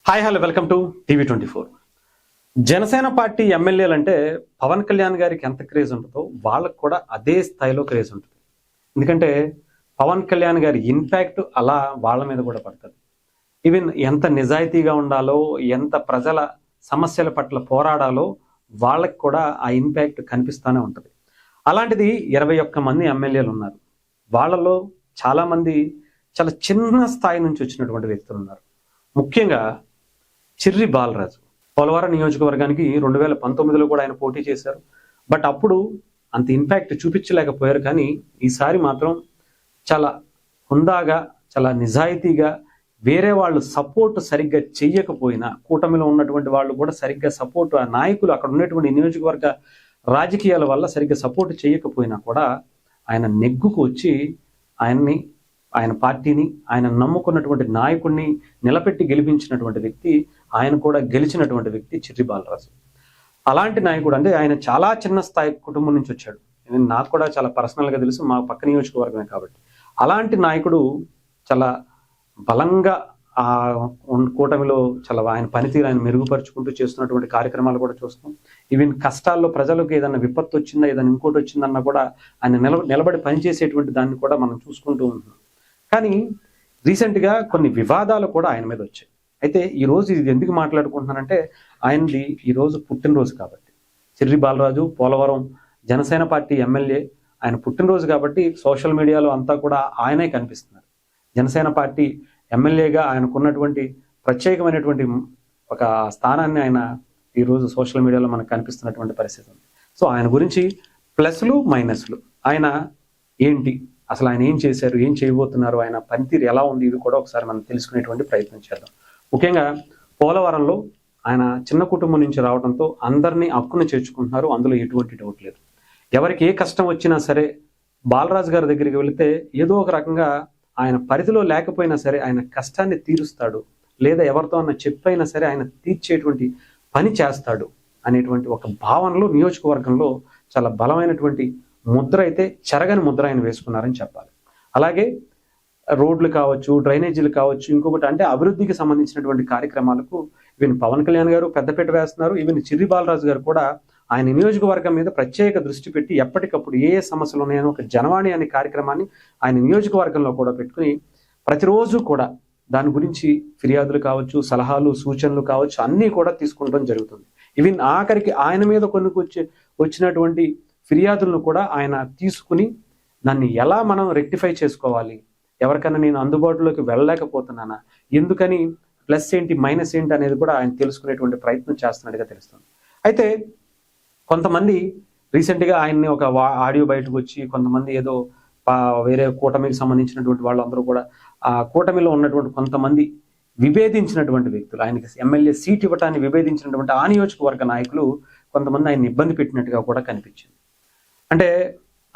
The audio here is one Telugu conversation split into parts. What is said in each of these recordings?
Hi hello welcome to TV 24. Janasena party ఎమ్మెల్యేలు అంటే పవన్ కళ్యాణ్ గారికి ఎంత క్రేజ్ ఉంటుందో వాళ్ళకు కూడా అదే స్థాయిలో క్రేజ్ ఉంటుంది. ఎందుకంటే పవన్ కళ్యాణ్ గారి ఇంపాక్ట్ అలా వాళ్ళ మీద కూడా పడుతుంది. ఈవెన్ ఎంత నిజాయితీగా ఉండాలో, ఎంత ప్రజల సమస్యల పట్ల పోరాడాలో వాళ్ళకి కూడా ఆ ఇంపాక్ట్ కనిపిస్తూనే ఉంటుంది. అలాంటిది 21 మంది ఎమ్మెల్యేలు ఉన్నారు. వాళ్ళలో చాలామంది చాలా చిన్న స్థాయి నుంచి వచ్చినటువంటి వ్యక్తులు ఉన్నారు. ముఖ్యంగా చిర్రి బాలరాజు పోలవరం నియోజకవర్గానికి 2019లో కూడా ఆయన పోటీ చేశారు. బట్ అప్పుడు అంత ఇంపాక్ట్ చూపించలేకపోయారు. కానీ ఈసారి మాత్రం చాలా హుందాగా, చాలా నిజాయితీగా, వేరే వాళ్ళు సపోర్ట్ సరిగ్గా చెయ్యకపోయినా, కూటమిలో ఉన్నటువంటి వాళ్ళు కూడా సరిగ్గా సపోర్ట్, ఆ నాయకులు అక్కడ ఉన్నటువంటి నియోజకవర్గ రాజకీయాల వల్ల సరిగ్గా సపోర్ట్ చేయకపోయినా కూడా ఆయన నెగ్గుకు వచ్చి ఆయన పార్టీని, ఆయన నమ్ముకున్నటువంటి నాయకుడిని నిలబెట్టి గెలిపించినటువంటి వ్యక్తి, ఆయన కూడా గెలిచినటువంటి వ్యక్తి చిర్రి బాలరాజు. అలాంటి నాయకుడు అంటే ఆయన చాలా చిన్న స్థాయి కుటుంబం నుంచి వచ్చాడు. నాకు కూడా చాలా పర్సనల్గా తెలుసు, మా పక్క నియోజకవర్గమే కాబట్టి. అలాంటి నాయకుడు చాలా బలంగా ఆ కూటమిలో చాలా ఆయన పనితీరు ఆయన మెరుగుపరుచుకుంటూ చేస్తున్నటువంటి కార్యక్రమాలు కూడా చూస్తాం. ఈవెన్ కష్టాల్లో ప్రజలకు ఏదైనా విపత్తు వచ్చిందా, ఏదైనా ఇంకోటి వచ్చిందన్నా కూడా ఆయన నిలబడి పనిచేసేటువంటి దాన్ని కూడా మనం చూసుకుంటూ ఉంటున్నాం. కానీ రీసెంట్గా కొన్ని వివాదాలు కూడా ఆయన మీద వచ్చాయి. అయితే ఈరోజు ఇది ఎందుకు మాట్లాడుకుంటున్నానంటే, ఆయనది ఈరోజు పుట్టినరోజు కాబట్టి. చిర్రి బాలరాజు పోలవరం జనసేన పార్టీ ఎమ్మెల్యే, ఆయన పుట్టినరోజు కాబట్టి సోషల్ మీడియాలో అంతా కూడా ఆయనే కనిపిస్తున్నారు. జనసేన పార్టీ ఎమ్మెల్యేగా ఆయనకున్నటువంటి ప్రత్యేకమైనటువంటి ఒక స్థానాన్ని ఆయన ఈరోజు సోషల్ మీడియాలో మనకు కనిపిస్తున్నటువంటి పరిస్థితి ఉంది. సో ఆయన గురించి ప్లస్లు మైనస్లు, ఆయన ఏంటి, అసలు ఆయన ఏం చేశారు, ఏం చేయబోతున్నారు, ఆయన పనితీరు ఎలా ఉంది, ఇవి కూడా ఒకసారి మనం తెలుసుకునేటువంటి ప్రయత్నం చేద్దాం. ముఖ్యంగా పోలవరంలో ఆయన చిన్న కుటుంబం నుంచి రావడంతో అందరినీ హక్కును చేర్చుకుంటున్నారు. అందులో ఎటువంటి డౌట్ లేదు. ఎవరికి ఏ కష్టం వచ్చినా సరే బాలరాజు గారి దగ్గరికి వెళితే ఏదో ఒక రకంగా ఆయన పరిధిలో లేకపోయినా సరే ఆయన కష్టాన్ని తీరుస్తాడు, లేదా ఎవరితో అన్న చెప్పైనా సరే ఆయన తీర్చేటువంటి పని చేస్తాడు అనేటువంటి ఒక భావనలో నియోజకవర్గంలో చాలా బలమైనటువంటి ముద్ర, అయితే చెరగని ముద్ర ఆయన వేసుకున్నారని చెప్పాలి. అలాగే రోడ్లు కావచ్చు, డ్రైనేజీలు కావచ్చు, ఇంకొకటి అంటే అభివృద్ధికి సంబంధించినటువంటి కార్యక్రమాలకు ఈవెన్ పవన్ కళ్యాణ్ గారు పెద్దపీట వేస్తున్నారు. ఈవెన్ చిర్రి బాలరాజు గారు కూడా ఆయన నియోజకవర్గం మీద ప్రత్యేక దృష్టి పెట్టి ఎప్పటికప్పుడు ఏ సమస్యలు ఉన్నాయో ఒక జనవాణి అనే కార్యక్రమాన్ని ఆయన నియోజకవర్గంలో కూడా పెట్టుకుని ప్రతిరోజు కూడా దాని గురించి ఫిర్యాదులు కావచ్చు, సలహాలు, సూచనలు కావచ్చు, అన్నీ కూడా తీసుకుంటం జరుగుతుంది. ఈవెన్ ఆఖరికి ఆయన మీద కొన్ని వచ్చినటువంటి ఫిర్యాదులను కూడా ఆయన తీసుకుని దాన్ని ఎలా మనం రెక్టిఫై చేసుకోవాలి, ఎవరికైనా నేను అందుబాటులోకి వెళ్ళలేకపోతున్నానా, ఎందుకని, ప్లస్ ఏంటి మైనస్ ఏంటి అనేది కూడా ఆయన తెలుసుకునేటువంటి ప్రయత్నం చేస్తున్నట్టుగా తెలుస్తుంది. అయితే కొంతమంది రీసెంట్గా ఆయన్ని ఒక ఆడియో బయటకు వచ్చి కొంతమంది ఏదో వేరే కూటమికి సంబంధించినటువంటి వాళ్ళందరూ కూడా ఆ కూటమిలో ఉన్నటువంటి కొంతమంది విభేదించినటువంటి వ్యక్తులు, ఆయనకి ఎమ్మెల్యే సీట్ ఇవ్వటాన్ని విభేదించినటువంటి ఆ నియోజకవర్గ నాయకులు కొంతమంది ఆయన్ని ఇబ్బంది పెట్టినట్టుగా కూడా కనిపించింది. అంటే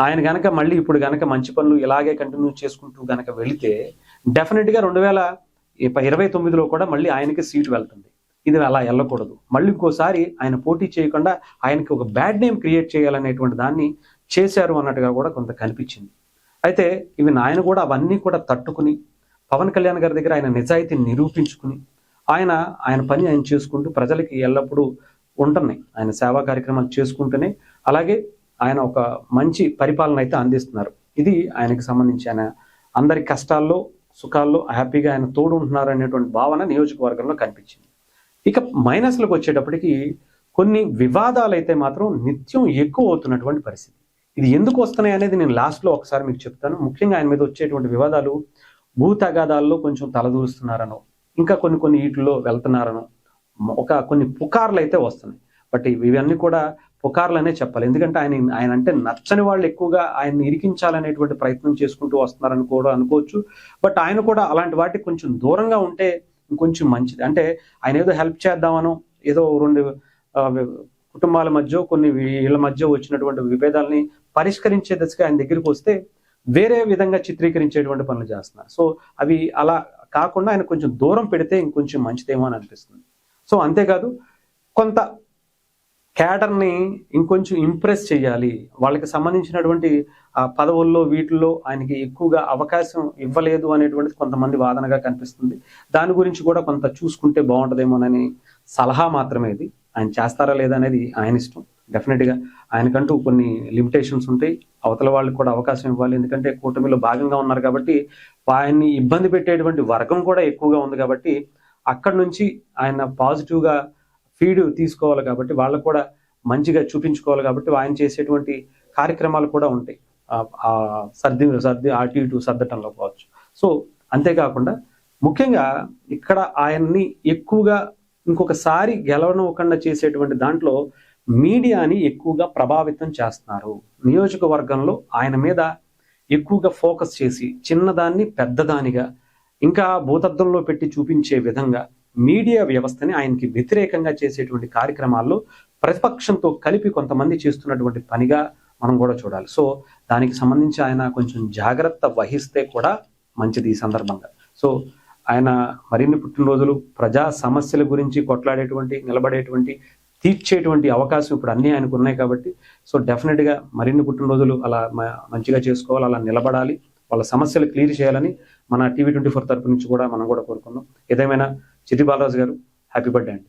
ఆయన గనక మళ్ళీ ఇప్పుడు గనక మంచి పనులు ఇలాగే కంటిన్యూ చేసుకుంటూ గనక వెళితే డెఫినెట్గా 2029లో కూడా మళ్ళీ ఆయనకి సీటు వెళ్తుంది. ఇది అలా వెళ్ళకూడదు. మళ్ళీ ఇంకోసారి ఆయన పోటీ చేయకుండా ఆయనకి ఒక బ్యాడ్ నేమ్ క్రియేట్ చేయాలనేటువంటి దాన్ని చేశారు అన్నట్టుగా కూడా కొంత కనిపించింది. అయితే ఇవి ఆయన కూడా అవన్నీ కూడా తట్టుకుని పవన్ కళ్యాణ్ గారి దగ్గర ఆయన నిజాయితీని నిరూపించుకుని ఆయన పని ఆయన చేసుకుంటూ ప్రజలకి ఎల్లప్పుడూ ఉంటున్నాయి. ఆయన సేవా కార్యక్రమాలు చేసుకుంటూనే అలాగే ఆయన ఒక మంచి పరిపాలన అయితే అందిస్తున్నారు. ఇది ఆయనకి సంబంధించి ఆయన అందరి కష్టాల్లో సుఖాల్లో హ్యాపీగా ఆయన తోడు ఉంటున్నారు అనేటువంటి భావన నియోజకవర్గంలో కనిపించింది. ఇక మైనస్లకు వచ్చేటప్పటికి కొన్ని వివాదాలు అయితే మాత్రం నిత్యం ఎక్కువ అవుతున్నటువంటి పరిస్థితి. ఇది ఎందుకు వస్తున్నాయి అనేది నేను లాస్ట్లో ఒకసారి మీకు చెప్తాను. ముఖ్యంగా ఆయన మీద వచ్చేటువంటి వివాదాలు భూ తగాదాల్లో కొంచెం తలదూరుస్తున్నారనో, ఇంకా కొన్ని వీటిల్లో వెళ్తున్నారనో, కొన్ని పుకార్లు అయితే వస్తున్నాయి. బట్ ఇవన్నీ కూడా పుకార్లనే చెప్పాలి. ఎందుకంటే ఆయన అంటే నచ్చని వాళ్ళు ఎక్కువగా ఆయన్ని ఇరికించాలనేటువంటి ప్రయత్నం చేసుకుంటూ వస్తున్నారని కూడా అనుకోవచ్చు. బట్ ఆయన కూడా అలాంటి వాటికి కొంచెం దూరంగా ఉంటే ఇంకొంచెం మంచిది. అంటే ఆయన ఏదో హెల్ప్ చేద్దామనో, ఏదో 2 కుటుంబాల మధ్య కొన్ని వీళ్ళ మధ్య వచ్చినటువంటి విభేదాలని పరిష్కరించే దశగా ఆయన దగ్గరికి వస్తే వేరే విధంగా చిత్రీకరించేటువంటి పనులు చేస్తున్నారు. సో అవి అలా కాకుండా ఆయన కొంచెం దూరం పెడితే ఇంకొంచెం మంచిదేమో అని అనిపిస్తుంది. సో అంతేకాదు కొంత క్యాడర్ని ఇంకొంచెం ఇంప్రెస్ చేయాలి, వాళ్ళకి సంబంధించినటువంటి పదవుల్లో వీటిల్లో ఆయనకి ఎక్కువగా అవకాశం ఇవ్వలేదు అనేటువంటిది కొంతమంది వాదనగా కనిపిస్తుంది. దాని గురించి కూడా కొంత చూసుకుంటే బాగుంటుందేమోనని సలహా మాత్రమే ఇది. ఆయన చేస్తారా లేదా అనేది ఆయన ఇష్టం. డెఫినెట్గా ఆయనకంటూ కొన్ని లిమిటేషన్స్ ఉంటాయి. అవతల వాళ్ళకి కూడా అవకాశం ఇవ్వాలి, ఎందుకంటే కూటమిలో భాగంగా ఉన్నారు కాబట్టి. ఆయన్ని ఇబ్బంది పెట్టేటువంటి వర్గం కూడా ఎక్కువగా ఉంది కాబట్టి అక్కడి నుంచి ఆయన పాజిటివ్గా ఫీడ్ తీసుకోవాలి కాబట్టి, వాళ్ళకు కూడా మంచిగా చూపించుకోవాలి కాబట్టి ఆయన చేసేటువంటి కార్యక్రమాలు కూడా ఉంటాయి. సర్ది అటు ఇటు సర్దటంలో కావచ్చు. సో అంతేకాకుండా ముఖ్యంగా ఇక్కడ ఆయన్ని ఎక్కువగా ఇంకొకసారి గెలవనివ్వకుండా చేసేటువంటి దాంట్లో మీడియాని ఎక్కువగా ప్రభావితం చేస్తున్నారు. నియోజకవర్గంలో ఆయన మీద ఎక్కువగా ఫోకస్ చేసి చిన్నదాన్ని పెద్దదానిగా ఇంకా భూతద్దంలో పెట్టి చూపించే విధంగా మీడియా వ్యవస్థని ఆయనకి వ్యతిరేకంగా చేసేటువంటి కార్యక్రమాల్లో ప్రతిపక్షంతో కలిపి కొంతమంది చేస్తున్నటువంటి పనిగా మనం కూడా చూడాలి. సో దానికి సంబంధించి ఆయన కొంచెం జాగ్రత్త వహిస్తే కూడా మంచిది ఈ సందర్భంగా. సో ఆయన మరిన్ని పుట్టినరోజులు ప్రజా సమస్యల గురించి కొట్లాడేటువంటి, నిలబడేటువంటి, తీర్చేటువంటి అవకాశం ఇప్పుడు అన్నీ ఆయనకు ఉన్నాయి కాబట్టి సో డెఫినెట్గా మరిన్ని పుట్టినరోజులు అలా మంచిగా చేసుకోవాలి, అలా నిలబడాలి, వాళ్ళ సమస్యలు క్లియర్ చేయాలని మన టీవీ 24 తరపు నుంచి కూడా మనం కూడా కోరుకుందాం. ఏదేమైనా చిట్టి బాలరాజు గారు హ్యాపీ బర్త్డే అండి.